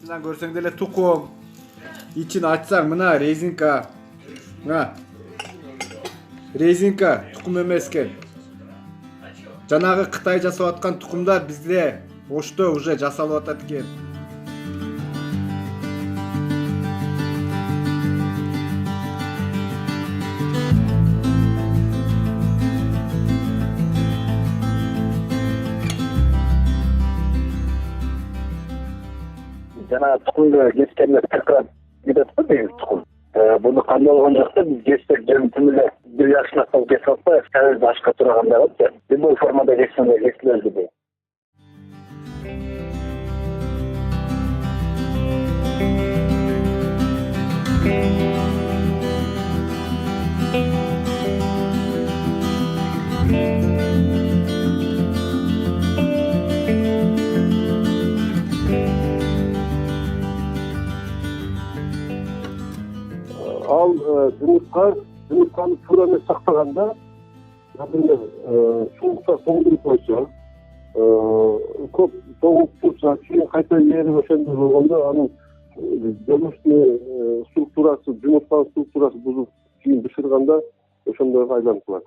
Артынан көрсөң деле тукум. İçini açsаң мына резинка. Мына. Резинка тукум эмес экен. Жанагы Кытай жасап аткан тукумдар бизде Ошто уже жасалып атат экен. Жана тукумду кескенде тыркырап кетет го негизи тукум. Буну кандай болгон жакта биз кессек жөнтүм эле 1 жашына салып кесип атпайбыз, кайсы ашка тургандай болчу. Любой формада кессеңер кесилер деп. Ал жұмыртқаны тура эмес сактаганда, например, суукта тоңдуруп койсо, көп тоңуп турса, кийин кайта ээрип ошондой болгондо анын жумуртанын структурасы бузулуп, кийин бышырганда ошондойго айланып калат.